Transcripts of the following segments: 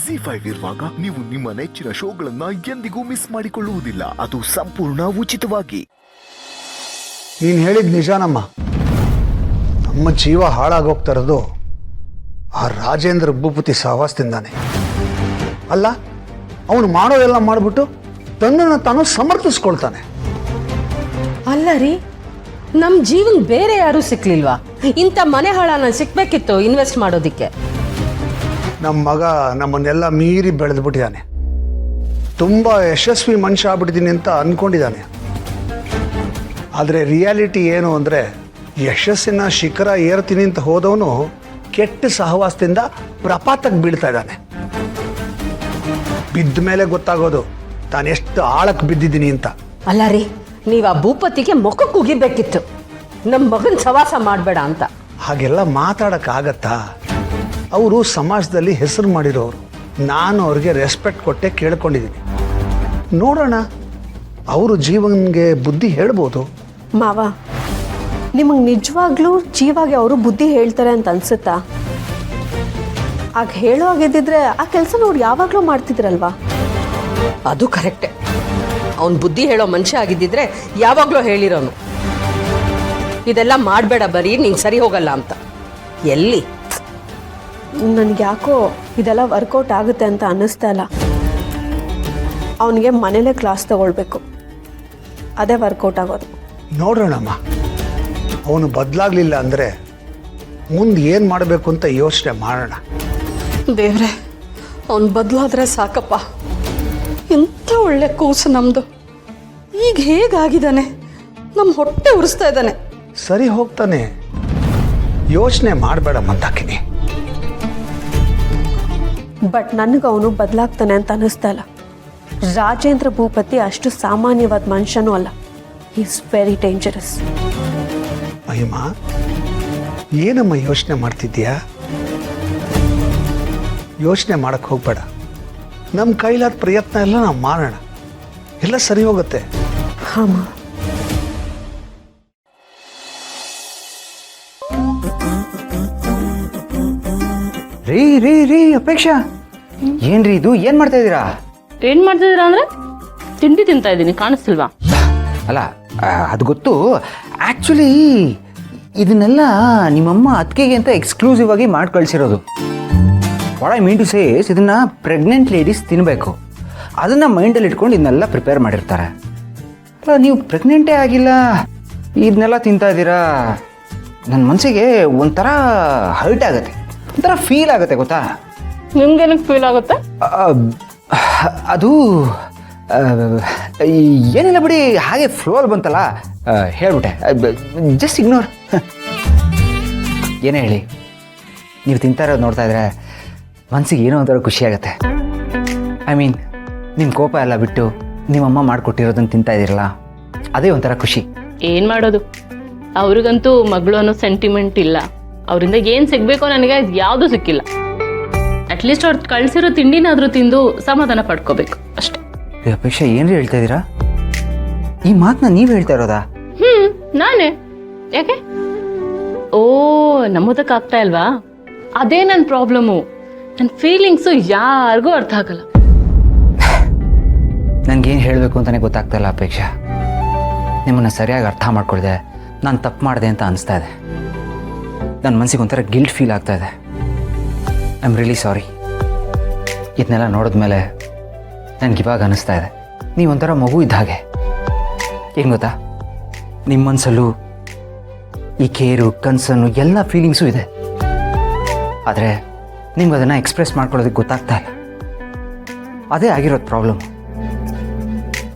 ZEE5 ಇರುವಾಗ ನೀವು ನಿಮ್ಮ ನೆಚ್ಚಿನ ಶೋಗಳನ್ನ ಎಂದಿಗೂ ಮಿಸ್ ಮಾಡಿಕೊಳ್ಳುವುದಿಲ್ಲ. ಅದು ಸಂಪೂರ್ಣ ಉಚಿತವಾಗಿ. ನೀನು ಹೇಳಿದ ನಿಜಾನಮ್ಮ. ನಮ್ಮ ಜೀವ ಹಾಳಾಗೋಗ್ತಾ ಇರೋದು ಆ ರಾಜೇಂದ್ರ ಭೂಪತಿ ಸಹವಾಸದಿಂದಾನೆ. ಅಲ್ಲ, ಅವನು ಮಾಡೋದೆಲ್ಲ ಮಾಡಿಬಿಟ್ಟು ತನ್ನನ್ನು ತಾನು ಸಮರ್ಥಿಸ್ಕೊಳ್ತಾನೆ. ಅಲ್ಲ ರೀ, ನಮ್ಮ ಜೀವನ್ ಬೇರೆ ಯಾರೂ ಸಿಕ್ಲಿಲ್ವಾ? ಇಂಥ ಮನೆ ಹಾಳನ ಸಿಕ್ಬೇಕಿತ್ತು ಇನ್ವೆಸ್ಟ್ ಮಾಡೋದಿಕ್ಕೆ. ನಮ್ಮ ಮಗ ನಮ್ಮನ್ನೆಲ್ಲ ಮೀರಿ ಬೆಳೆದ್ಬಿಟ್ಟಿದ್ದಾನೆ. ತುಂಬ ಯಶಸ್ವಿ ಮನುಷ್ಯ ಆಗ್ಬಿಟ್ಟಿದ್ದೀನಿ ಅಂತ ಅಂದ್ಕೊಂಡಿದ್ದಾನೆ. ಆದರೆ ರಿಯಾಲಿಟಿ ಏನು ಅಂದರೆ, ಯಶಸ್ಸಿನ ಶಿಖರ ಏರ್ತೀನಿ ಅಂತ ಹೋದವನು ಕೆಟ್ಟ ಸಹವಾಸದಿಂದ ಪ್ರಪಾತಕ್ಕೆ ಬೀಳ್ತಾ ಇದ್ದಾನೆ. ಬಿದ್ದ ಮೇಲೆ ಗೊತ್ತಾಗೋದು ತಾನೆಷ್ಟು ಆಳಕ್ಕೆ ಬಿದ್ದಿದ್ದೀನಿ ಅಂತ. ಅಲ್ಲ ರೀ, ನೀವು ಆ ಭೂಪತಿಗೆ ಮುಖಕ್ಕೆ ಉಗಿಬೇಕಿತ್ತು, ನಮ್ಮ ಮಗನ ಸವಾಸ ಮಾಡಬೇಡ ಅಂತ. ಹಾಗೆಲ್ಲ ಮಾತಾಡೋಕ್ಕಾಗತ್ತಾ? ಅವರು ಸಮಾಜದಲ್ಲಿ ಹೆಸರು ಮಾಡಿರೋರು. ನಾನು ಅವ್ರಿಗೆ ರೆಸ್ಪೆಕ್ಟ್ ಕೊಟ್ಟೆ ಕೇಳ್ಕೊಂಡಿದ್ದೀನಿ. ನೋಡೋಣ, ಅವರು ಜೀವನ್ಗೆ ಬುದ್ಧಿ ಹೇಳ್ಬೋದು. ಮಾವ, ನಿಮಗೆ ನಿಜವಾಗ್ಲೂ ಜೀವಾಗಿ ಅವರು ಬುದ್ಧಿ ಹೇಳ್ತಾರೆ ಅಂತ ಅನ್ಸುತ್ತಾ? ಆಗ ಹೇಳೋ ಆಗಿದ್ದಿದ್ರೆ ಆ ಕೆಲಸ ಅವ್ರು ಯಾವಾಗಲೂ ಮಾಡ್ತಿದ್ರಲ್ವಾ? ಅದು ಕರೆಕ್ಟೆ. ಅವನು ಬುದ್ಧಿ ಹೇಳೋ ಮನುಷ್ಯ ಆಗಿದ್ದಿದ್ರೆ ಯಾವಾಗಲೂ ಹೇಳಿರೋನು, ಇದೆಲ್ಲ ಮಾಡಬೇಡ ಬರೀ ನಿಂಗೆ ಸರಿ ಹೋಗಲ್ಲ ಅಂತ. ಎಲ್ಲಿ ನನಗೆ ಯಾಕೋ ಇದೆಲ್ಲ ವರ್ಕೌಟ್ ಆಗುತ್ತೆ ಅಂತ ಅನ್ನಿಸ್ತಾ ಇಲ್ಲ. ಅವನಿಗೆ ಮನೇಲೇ ಕ್ಲಾಸ್ ತಗೊಳ್ಬೇಕು, ಅದೇ ವರ್ಕೌಟ್ ಆಗೋದು. ನೋಡೋಣಮ್ಮ, ಅವನು ಬದಲಾಗಲಿಲ್ಲ ಅಂದರೆ ಮುಂದೆ ಏನು ಮಾಡಬೇಕು ಅಂತ ಯೋಚನೆ ಮಾಡೋಣ. ದೇವ್ರೆ, ಅವನು ಬದಲಾದ್ರೆ ಸಾಕಪ್ಪ. ಎಂಥ ಒಳ್ಳೆ ಕೂಸು ನಮ್ಮದು. ಈಗ ಹೇಗಾಗಿದ್ದಾನೆ, ನಮ್ಮ ಹೊಟ್ಟೆ ಉರಿಸ್ತಾ ಇದ್ದಾನೆ. ಸರಿ ಹೋಗ್ತಾನೆ, ಯೋಚನೆ ಮಾಡಬೇಡ ಮಂದಾಕಿನಿ. ಬಟ್ ನನಗೆ ಅವನು ಬದಲಾಗ್ತಾನೆ ಅಂತ ಅನ್ನಿಸ್ತಾ ಇಲ್ಲ. ರಾಜೇಂದ್ರ ಭೂಪತಿ ಅಷ್ಟು ಸಾಮಾನ್ಯವಾದ ಮನುಷ್ಯನೂ ಅಲ್ಲ. Is very dangerous. ಮಹಿಮ, ಏನಮ್ಮ ಯೋಚನೆ ಮಾಡ್ತಿದ್ದೀಯಾ? ಯೋಚನೆ ಮಾಡಕ್ಕೆ ಹೋಗ್ಬೇಡ. ನಮ್ಮ ಕೈಲಾದ ಪ್ರಯತ್ನ ಎಲ್ಲ ನಾವು ಮಾಡೋಣ, ಎಲ್ಲ ಸರಿ ಹೋಗುತ್ತೆ. ಹಾಂ. ರೀ ರೀ ರೀ ಅಪೇಕ್ಷಾ, ಏನ್ರಿ ಇದು? ಏನ್ ಮಾಡ್ತಾ ಇದ್ದೀರಾ? ಏನ್ ಮಾಡ್ತಿದ್ದೀರಾ ಅಂದ್ರೆ ತಿಂಡಿ ತಿಂತಾ ಇದ್ದೀನಿ, ಕಾಣಿಸ್ತಿಲ್ವಾ? ಅಲ್ಲ, ಅದು ಗೊತ್ತು. ಆ್ಯಕ್ಚುಲಿ ಇದನ್ನೆಲ್ಲ ನಿಮ್ಮಮ್ಮ ಅತ್ತಿಗೆಗೆ ಅಂತ ಎಕ್ಸ್ಕ್ಲೂಸಿವ್ ಆಗಿ ಮಾಡಿ ಕಳಿಸಿರೋದು. What I mean to says, ಇದನ್ನ ಪ್ರೆಗ್ನೆಂಟ್ ಲೇಡೀಸ್ ತಿನ್ನಬೇಕು. ಅದನ್ನು ಮೈಂಡಲ್ಲಿ ಇಟ್ಕೊಂಡು ಇದನ್ನೆಲ್ಲ ಪ್ರಿಪೇರ್ ಮಾಡಿರ್ತಾರೆ. ಅಲ್ಲ, ನೀವು ಪ್ರೆಗ್ನೆಂಟೇ ಆಗಿಲ್ಲ, ಇದನ್ನೆಲ್ಲ ತಿಂತಾ ಇದ್ದೀರಾ? ನನ್ನ ಮನಸ್ಸಿಗೆ ಒಂಥರ ಹರ್ಟ್ ಆಗುತ್ತೆ, ಒಂಥರ ಫೀಲ್ ಆಗುತ್ತೆ, ಗೊತ್ತಾ? ನಿಮ್ಗೇನಕ್ಕೆ ಫೀಲ್ ಆಗುತ್ತೆ? ಅದು ಏನಿಲ್ಲ ಬಿಡಿ, ಹಾಗೆ ಫ್ಲೋಲ್ ಬಂತಲ್ಲ, ಹೇಳ್ಬಿಟ್ಟೆ. Just ignore. ಏನೇ ಹೇಳಿ, ನೀವು ತಿಂತಾ ಇರೋದು ನೋಡ್ತಾ ಇದ್ರೆ ಮನಸ್ಸಿಗೆ ಏನೋ ಒಂಥರ ಖುಷಿ ಆಗುತ್ತೆ. ಐ ಮೀನ್, ನಿಮ್ಮ ಕೋಪ ಎಲ್ಲ ಬಿಟ್ಟು ನಿಮ್ಮಮ್ಮ ಮಾಡಿಕೊಟ್ಟಿರೋದನ್ನು ತಿಂತಾ ಇದ್ದೀರಲ್ಲ, ಅದೇ ಒಂಥರ ಖುಷಿ. ಏನ್ ಮಾಡೋದು, ಅವ್ರಿಗಂತೂ ಮಗಳು ಅನ್ನೋ ಸೆಂಟಿಮೆಂಟ್ ಇಲ್ಲ. ಅವರಿಂದ ಏನು ಸಿಗಬೇಕೋ ನನಗೆ ಯಾವುದೂ ಸಿಕ್ಕಿಲ್ಲ. ಅಟ್ಲೀಸ್ಟ್ ಅವ್ರು ಕಳಿಸಿರೋ ತಿಂಡಿನಾದರೂ ತಿಂದು ಸಮಾಧಾನ ಪಡ್ಕೋಬೇಕು ಅಷ್ಟೇ. ಅಪೇಕ್ಷಾ, ಏನ್ರಿ ಹೇಳ್ತಾ ಇದ್ದೀರಾ? ಈ ಮಾತನ್ನ ನೀವು ಹೇಳ್ತಾ ಇರೋದಾ? ನಾನೇ ಯಾಕೆ? ಓ, ನಮ್ಮದಕ್ಕಾಗ್ತಾ ಇಲ್ವಾ? ಅದೇ ನನ್ನ ಪ್ರಾಬ್ಲಮ್ಮು. ನನ್ನ ಫೀಲಿಂಗ್ಸು ಯಾರಿಗೂ ಅರ್ಥ ಆಗಲ್ಲ. ನನಗೇನು ಹೇಳಬೇಕು ಅಂತಲೇ ಗೊತ್ತಾಗ್ತಾ ಇಲ್ಲ ಅಪೇಕ್ಷಾ. ನಿಮ್ಮನ್ನು ಸರಿಯಾಗಿ ಅರ್ಥ ಮಾಡ್ಕೊಳ್ದೆ ನಾನು ತಪ್ಪು ಮಾಡಿದೆ ಅಂತ ಅನಿಸ್ತಾ ಇದೆ. ನನ್ನ ಮನಸ್ಸಿಗೆ ಒಂಥರ ಗಿಲ್ಟ್ ಫೀಲ್ ಆಗ್ತಾ ಇದೆ. I am really sorry. ಇದನ್ನೆಲ್ಲ ನೋಡಿದ್ಮೇಲೆ ನನಗೆ ಇವಾಗ ಅನ್ನಿಸ್ತಾ ಇದೆ, ನೀವೊಂಥರ ಮಗು ಇದ್ದ ಹಾಗೆ. ಏನು ಗೊತ್ತಾ, ನಿಮ್ಮ ಮನಸ್ಸಲ್ಲೂ ಈ ಕೇರು, ಕನ್ಸನ್ನು, ಎಲ್ಲ ಫೀಲಿಂಗ್ಸು ಇದೆ. ಆದರೆ ನಿಮ್ಗೆ ಅದನ್ನು ಎಕ್ಸ್ಪ್ರೆಸ್ ಮಾಡ್ಕೊಳ್ಳೋದಕ್ಕೆ ಗೊತ್ತಾಗ್ತಾ ಇಲ್ಲ. ಅದೇ ಆಗಿರೋದು ಪ್ರಾಬ್ಲಮ್.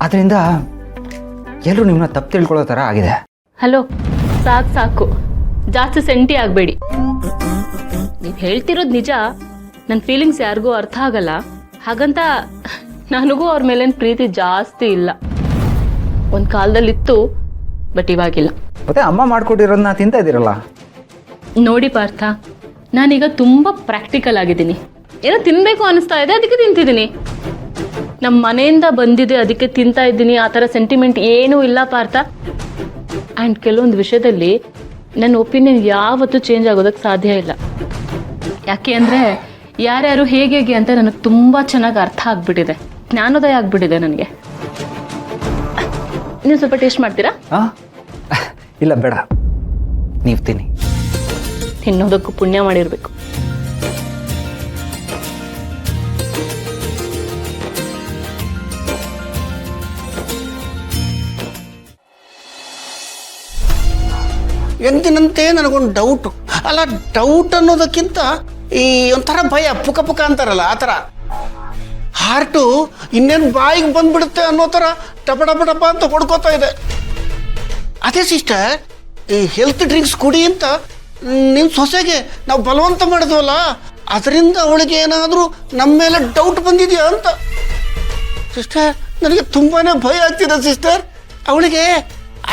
ಅದರಿಂದ ಎಲ್ಲರೂ ನಿಮ್ಮನ್ನ ತಪ್ಪು ತಿಳ್ಕೊಳ್ಳೋ ಥರ ಆಗಿದೆ. ಹಲೋ, ಸಾಕು ಸಾಕು, ಜಾಸ್ತಿ ಸೆಂಟಿ ಆಗಬೇಡಿ. ನೀವು ಹೇಳ್ತಿರೋದು ನಿಜ. ನನ್ನ ಫೀಲಿಂಗ್ಸ್ ಯಾರಿಗೂ ಅರ್ಥ ಆಗಲ್ಲ. ಹಾಗಂತ ನನಗೂ ಅವ್ರ ಮೇಲೇನು ಪ್ರೀತಿ ಜಾಸ್ತಿ ಇಲ್ಲ. ಒಂದು ಕಾಲದಲ್ಲಿತ್ತು, ಬಟ್ ಇವಾಗಿಲ್ಲ. ಮತ್ತೆ ಅಮ್ಮ ಮಾಡ್ಕೊಟ್ಟಿರೋದನ್ನ ತಿಂತಾ ಇದ್ದೀರಲ್ಲ. ನೋಡಿ ಪಾರ್ಥ, ನಾನೀಗ ತುಂಬ ಪ್ರಾಕ್ಟಿಕಲ್ ಆಗಿದ್ದೀನಿ. ಏನೋ ತಿನ್ನಬೇಕು ಅನಿಸ್ತಾ ಇದೆ, ಅದಕ್ಕೆ ತಿಂತಿದ್ದೀನಿ. ನಮ್ಮ ಮನೆಯಿಂದ ಬಂದಿದೆ, ಅದಕ್ಕೆ ತಿಂತಾ ಇದ್ದೀನಿ. ಆ ಥರ ಸೆಂಟಿಮೆಂಟ್ ಏನೂ ಇಲ್ಲ ಪಾರ್ಥ. ಆ್ಯಂಡ್ ಕೆಲವೊಂದು ವಿಷಯದಲ್ಲಿ ನನ್ನ ಒಪಿನಿಯನ್ ಯಾವತ್ತೂ ಚೇಂಜ್ ಆಗೋದಕ್ಕೆ ಸಾಧ್ಯ ಇಲ್ಲ. ಯಾಕೆ ಅಂದರೆ ಯಾರ್ಯಾರು ಹೇಗೆ ಹೇಗೆ ಅಂತ ನನಗೆ ತುಂಬ ಚೆನ್ನಾಗಿ ಅರ್ಥ ಆಗ್ಬಿಟ್ಟಿದೆ, ಜ್ಞಾನೋದಯ ಆಗ್ಬಿಟ್ಟಿದೆ ನನಗೆ. ನೀವು ಸ್ವಲ್ಪ ಟೇಸ್ಟ್ ಮಾಡ್ತೀರಾ? ಹಾಂ, ಇಲ್ಲ ಬೇಡ, ನೀವು ತಿನ್ನಿ. ತಿನ್ನೋದಕ್ಕೂ ಪುಣ್ಯ ಮಾಡಿರಬೇಕು. ಎಂದಿನಂತೆ ನನಗೊಂದು ಡೌಟು. ಅಲ್ಲ, ಡೌಟ್ ಅನ್ನೋದಕ್ಕಿಂತ ಈ ಒಂಥರ ಭಯ, ಪುಕ ಪುಕ ಅಂತಾರಲ್ಲ ಆ ಥರ. ಹಾರ್ಟು ಇನ್ನೇನು ಬಾಯಿಗೆ ಬಂದ್ಬಿಡುತ್ತೆ ಅನ್ನೋ ಥರ ಟಪ ಟಪ ಟಪ ಅಂತ ಹೊಡ್ಕೋತಾ ಇದೆ. ಅದೇ ಸಿಸ್ಟರ್, ಈ ಹೆಲ್ತ್ ಡ್ರಿಂಕ್ಸ್ ಕುಡಿ ಅಂತ ನಿಮ್ಮ ಸೊಸೆಗೆ ನಾವು ಬಲವಂತ ಮಾಡಿದ್ವಲ್ಲ, ಅದರಿಂದ ಅವಳಿಗೆ ಏನಾದರೂ ನಮ್ಮ ಮೇಲೆ ಡೌಟ್ ಬಂದಿದೆಯಾ ಅಂತ. ಸಿಸ್ಟರ್, ನನಗೆ ತುಂಬಾ ಭಯ ಆಗ್ತಿದೆ ಸಿಸ್ಟರ್. ಅವಳಿಗೆ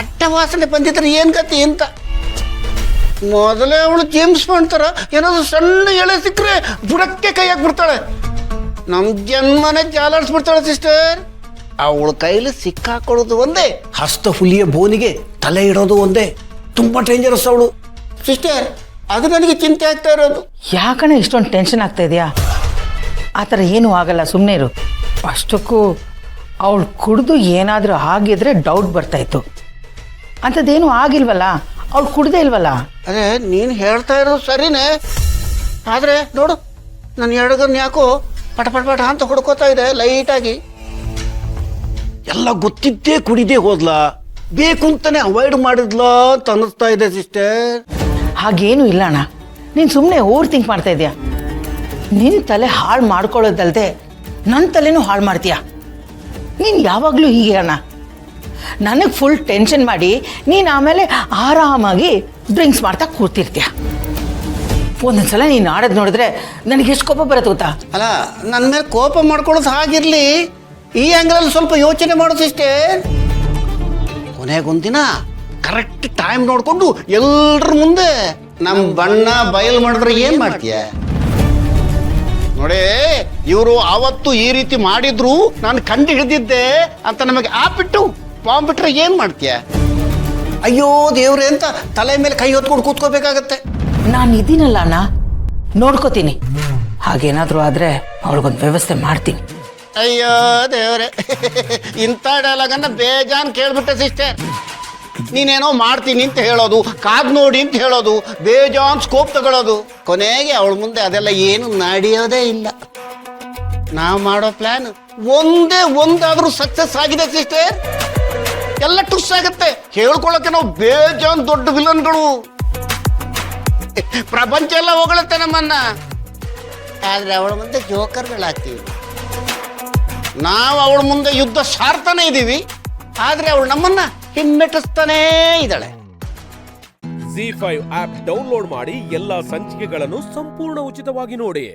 ಅಡ್ಡ ವಾಸನೆ ಬಂದಿದ್ರೆ ಏನು ಗತಿ ಅಂತ. ಮೊದಲೇ ಅವಳು ಜೇಮ್ಸ್ ಬಾಂಡ್ ಥರ ಏನಾದರೂ ಸಣ್ಣ ಎಳೆ ಸಿಕ್ಕರೆ ಬುಡಕ್ಕೆ ಕೈ ಹಾಕ್ಬಿಡ್ತಾಳೆ, ನಮ್ಮ ಜನ್ಮನೆ ಜಾಲಾಡಿಸ್ಬಿಡ್ತಾಳೆ ಸಿಸ್ಟರ್. ಅವಳ ಕೈಲಿ ಸಿಕ್ಕಾಕೊಳ್ಳೋದು ಒಂದೇ, ಹಸ್ತ ಹುಲಿಯ ಬೋನಿಗೆ ತಲೆ ಇಡೋದು ಒಂದೇ. ತುಂಬ ಡೇಂಜರಸ್ ಅವಳು ಸಿಸ್ಟರ್. ಅದು ನನಗೆ ಚಿಂತೆ ಆಗ್ತಾ ಇರೋದು. ಯಾಕಣ್ಣ ಇಷ್ಟೊಂದು ಟೆನ್ಷನ್ ಆಗ್ತಾ ಇದೆಯಾ? ಆ ಥರ ಏನೂ ಆಗಲ್ಲ, ಸುಮ್ಮನೆ ಇರು. ಅಷ್ಟಕ್ಕೂ ಅವಳು ಕುಡಿದು ಏನಾದರೂ ಆಗಿದ್ರೆ ಡೌಟ್ ಬರ್ತಾಯಿತ್ತು. ಅಂಥದ್ದೇನೂ ಆಗಿಲ್ವಲ್ಲ, ಅವಳು ಕುಡ್ದೇ ಇಲ್ವಲ್ಲ. ಅದೇ ನೀನು ಹೇಳ್ತಾ ಇರೋದು ಸರಿನೇ, ಆದರೆ ನೋಡು ನನ್ನ ಎಡಗನ್ ಯಾಕೋ ಪಟ ಪಟ ಪಟ ಅಂತ ಹೊಡ್ಕೋತಾ ಇದೆ ಲೈಟಾಗಿ. ಎಲ್ಲ ಗೊತ್ತಿದ್ದೇ ಕುಡಿದೇ ಹೋದ್ಲಾ, ಬೇಕು ಅಂತಾನೆ ಅವಾಯ್ಡ್ ಮಾಡಿದ್ಲಾ ಅಂತ ಅನ್ನಿಸ್ತಾ ಇದೆ ಸಿಸ್ಟರ್. ಹಾಗೇನೂ ಇಲ್ಲ ಅಣ್ಣ, ನೀನು ಸುಮ್ಮನೆ ಓವರ್ ಥಿಂಕ್ ಮಾಡ್ತಾ ಇದೆಯಾ. ನಿನ್ನ ತಲೆ ಹಾಳು ಮಾಡ್ಕೊಳ್ಳೋದಲ್ದೆ ನನ್ನ ತಲೆನೂ ಹಾಳು ಮಾಡ್ತೀಯ. ನೀನು ಯಾವಾಗಲೂ ಹೀಗೆ ಅಣ್ಣ, ನನಗೆ ಫುಲ್ ಟೆನ್ಷನ್ ಮಾಡಿ ನೀನು ಆಮೇಲೆ ಆರಾಮಾಗಿ ಡ್ರಿಂಕ್ಸ್ ಮಾಡ್ತಾ ಕೂರ್ತಿರ್ತೀಯ. ಒಂದೊಂದ್ಸಲ ನೀನು ಆಡೋದು ನೋಡಿದ್ರೆ ನನಗೆ ಎಷ್ಟು ಕೋಪ ಬರುತ್ತೆ ಗೊತ್ತಾ. ಅಲ್ಲ, ನನ್ನ ಮೇಲೆ ಕೋಪ ಮಾಡ್ಕೊಳ್ಳೋದು ಹಾಗಿರ್ಲಿ, ಈ ಆ್ಯಂಗಲಲ್ಲಿ ಸ್ವಲ್ಪ ಯೋಚನೆ ಮಾಡೋದು ಇಷ್ಟೇ. ಕೊನೆಗೊಂದಿನ ಕರೆಕ್ಟ್ ಟೈಮ್ ನೋಡಿಕೊಂಡು ಎಲ್ಲರ ಮುಂದೆ ನಮ್ಮ ಬಣ್ಣ ಬಯಲು ಮಾಡಿದ್ರೆ ಏನು ಮಾಡ್ತೀಯ? ನೋಡಿ, ಇವರು ಆವತ್ತು ಈ ರೀತಿ ಮಾಡಿದ್ರು ನಾನು ಕಂಡು ಹಿಡಿದಿದ್ದೆ ಅಂತ ನಮಗೆ ಆಪಿಟ್ಟು ಬಾಂಬ್ ಬಿಟ್ರೆ ಏನು ಮಾಡ್ತೀಯ? ಅಯ್ಯೋ ದೇವ್ರೆ ಅಂತ ತಲೆ ಮೇಲೆ ಕೈ ಹೊತ್ಕೊಂಡು ಕೂತ್ಕೋಬೇಕಾಗತ್ತೆ. ನಾನು ಇದೀನಲ್ಲ ಅಣ್ಣ, ನೋಡ್ಕೋತೀನಿ. ಹಾಗೇನಾದರೂ ಆದರೆ ಅವಳಿಗೊಂದು ವ್ಯವಸ್ಥೆ ಮಾಡ್ತೀನಿ. ಅಯ್ಯೋ ದೇವ್ರೆ, ಇಂಥ ಡೈಲಾಗನ್ನ ಬೇಜಾನ್ ಕೇಳ್ಬಿಟ್ಟೆ ಸಿಸ್ಟರ್. ನೀನೇನೋ ಮಾಡ್ತೀನಿ ಅಂತ ಹೇಳೋದು, ಕಾದ್ ನೋಡಿ ಅಂತ ಹೇಳೋದು, ಬೇಜಾನ್ ಸ್ಕೋಪ್ ತಗೊಳ್ಳೋದು, ಕೊನೆಗೆ ಅವಳ ಮುಂದೆ ಅದೆಲ್ಲ ಏನು ನಡೆಯೋದೇ ಇಲ್ಲ. ನಾವು ಮಾಡೋ ಪ್ಲಾನ್ ಒಂದೇ ಒಂದಾದ್ರೂ ಸಕ್ಸಸ್ ಆಗಿದೆ ಸಿಸ್ಟರ್. ಎಲ್ಲ ಟುಸ್ ಆಗುತ್ತೆ. ಹೇಳ್ಕೊಳ್ಳೋಕೆ ನಾವು ಬೇಜಾನ್ ದೊಡ್ಡ ವಿಲನ್ಗಳು, ಪ್ರಪಂಚ ಎಲ್ಲ ಹೊಗಳುತ್ತೆ ನಮ್ಮನ್ನ. ಆದ್ರೆ ಅವಳ ಮುಂದೆ ಜೋಕರ್ಗಳಾಗ್ತೀವಿ ನಾವು. ಅವಳ ಮುಂದೆ ಯುದ್ಧ ಸಾರ್ತಾನೆ ಇದ್ದೀವಿ, ಆದ್ರೆ ಅವಳು ನಮ್ಮನ್ನ ಹಿಮ್ಮೆಟ್ಟಿಸ್ತಾನೇ ಇದ್ದಾಳೆ. ZEE5 ಆಪ್ ಡೌನ್ಲೋಡ್ ಮಾಡಿ ಎಲ್ಲಾ ಸಂಚಿಕೆಗಳನ್ನು ಸಂಪೂರ್ಣ ಉಚಿತವಾಗಿ ನೋಡಿ.